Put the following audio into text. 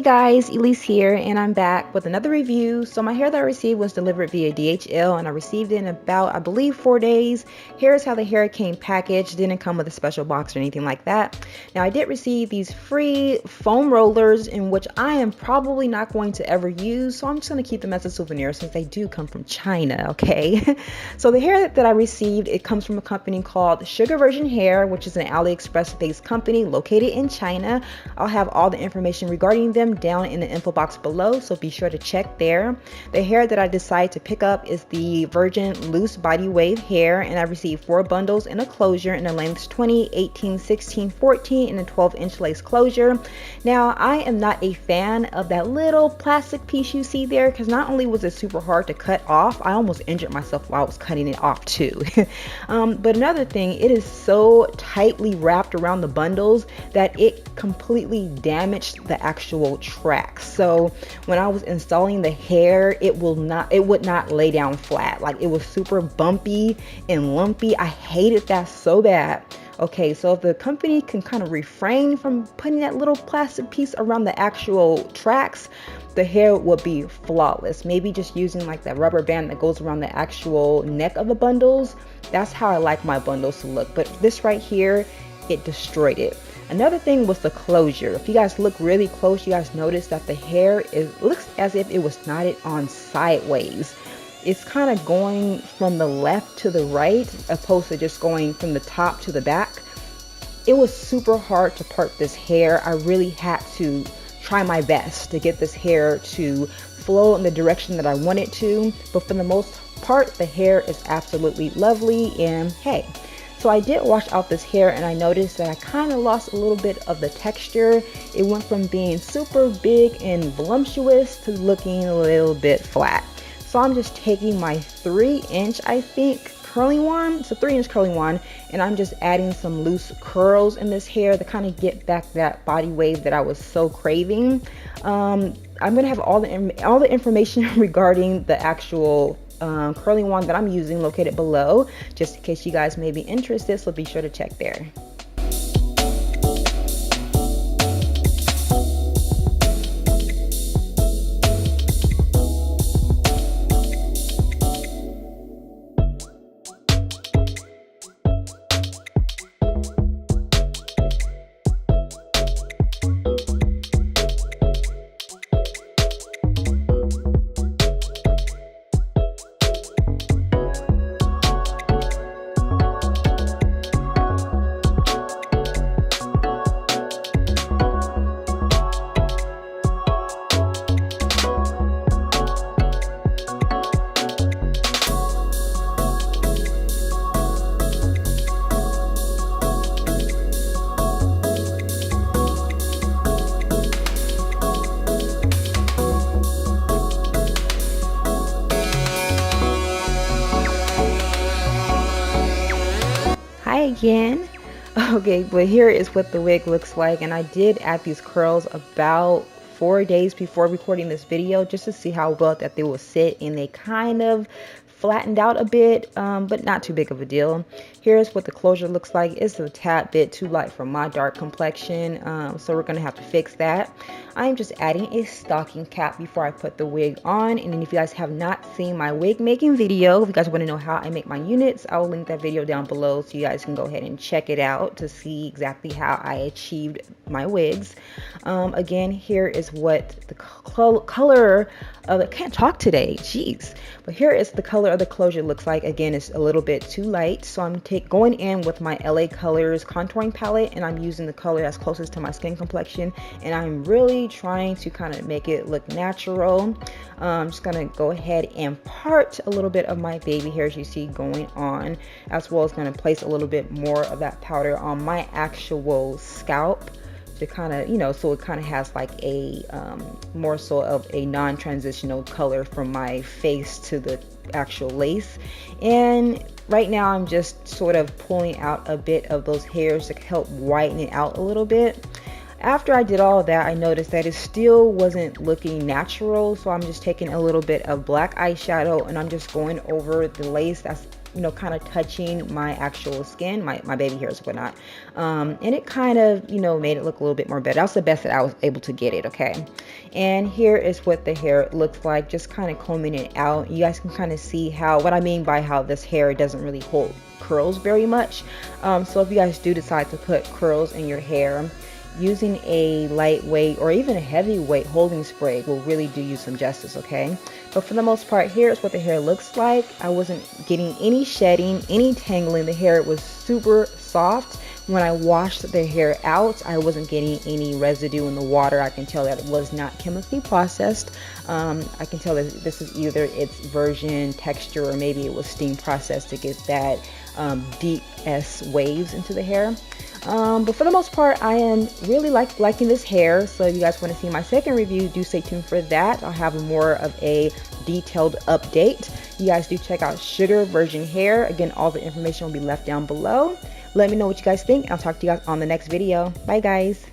Hey guys, Elise here, and I'm back with another review. So my hair that I received was delivered via DHL, and I received it in about, I believe, 4 days. Here's how the hair came packaged. Didn't come with a special box or anything like that. Now I did receive these free foam rollers, in which I am probably not going to ever use, so I'm just going to keep them as a souvenir since they do come from China, okay? So the hair that I received, it comes from a company called sugarvirginhair, which is an AliExpress-based company located in China. I'll have all the information regarding them down in the info box below, so be sure to check there. The hair that I decided to pick up is the Virgin Loose Body Wave hair, and I received 4 bundles in a closure in the lengths 20, 18, 16, 14, and a 12-inch lace closure. Now, I am not a fan of that little plastic piece you see there, because not only was it super hard to cut off, I almost injured myself while I was cutting it off too. But another thing, it is so tightly wrapped around the bundles that it completely damaged the actual track. So when I was installing the hair, it would not lay down flat. Like, it was super bumpy and lumpy. I hated that so bad. Okay, so if the company can kind of refrain from putting that little plastic piece around the actual tracks, the hair would be flawless. Maybe just using like that rubber band that goes around the actual neck of the bundles. That's how I like my bundles to look. But this right here, it destroyed it. Another thing was the closure. If you guys look really close, you guys notice that the hair looks as if it was knotted on sideways. It's kind of going from the left to the right, opposed to just going from the top to the back. It was super hard to part this hair. I really had to try my best to get this hair to flow in the direction that I want it to. But for the most part, the hair is absolutely lovely, and hey. So I did wash out this hair, and I noticed that I kind of lost a little bit of the texture. It went from being super big and voluptuous to looking a little bit flat. So I'm just taking my 3-inch, I think, curling wand. It's a 3-inch curling wand, and I'm just adding some loose curls in this hair to kind of get back that body wave that I was so craving. I'm gonna have all the information regarding the actual curling wand that I'm using located below, just in case you guys may be interested, so be sure to check there. Hi again. Okay, but here is what the wig looks like, and I did add these curls about 4 days before recording this video just to see how well that they will sit, and they kind of flattened out a bit, but not too big of a deal. Here's what the closure looks like. It's a tad bit too light for my dark complexion, so we're gonna have to fix that. I'm just adding a stocking cap before I put the wig on. And then if you guys have not seen my wig making video, if you guys want to know how I make my units, I will link that video down below so you guys can go ahead and check it out to see exactly how I achieved my wigs. Again, here is what the color of it, can't talk today, jeez. But here is the color of the closure looks like. Again, it's a little bit too light, so I'm going in with my LA Colors contouring palette, and I'm using the color that's closest to my skin complexion, and I'm really trying to kind of make it look natural. I'm just gonna go ahead and part a little bit of my baby hairs you see going on, as well as gonna place a little bit more of that powder on my actual scalp to kind of, you know, so it kind of has like a more so of a non-transitional color from my face to the actual lace. And right now I'm just sort of pulling out a bit of those hairs to help whiten it out a little bit. After I did all of that, I noticed that it still wasn't looking natural, so I'm just taking a little bit of black eyeshadow and I'm just going over the lace that's you know, kind of touching my actual skin, my baby hairs and whatnot. And it kind of, you know, made it look a little bit more better. That was the best that I was able to get it, okay? And here is what the hair looks like, just kind of combing it out. You guys can kind of see what I mean by how this hair doesn't really hold curls very much. So if you guys do decide to put curls in your hair, using a lightweight or even a heavyweight holding spray will really do you some justice, okay? But for the most part, here's what the hair looks like. I wasn't getting any shedding, any tangling. The hair was super soft. When I washed the hair out, I wasn't getting any residue in the water. I can tell that it was not chemically processed. I can tell that this is either its virgin texture or maybe it was steam processed to get that deep S waves into the hair. But for the most part, I am really liking this hair. So if you guys want to see my second review, do stay tuned for that. I'll have more of a detailed update. You guys do check out Sugar Virgin Hair. Again, all the information will be left down below. Let me know what you guys think. I'll talk to you guys on the next video. Bye guys.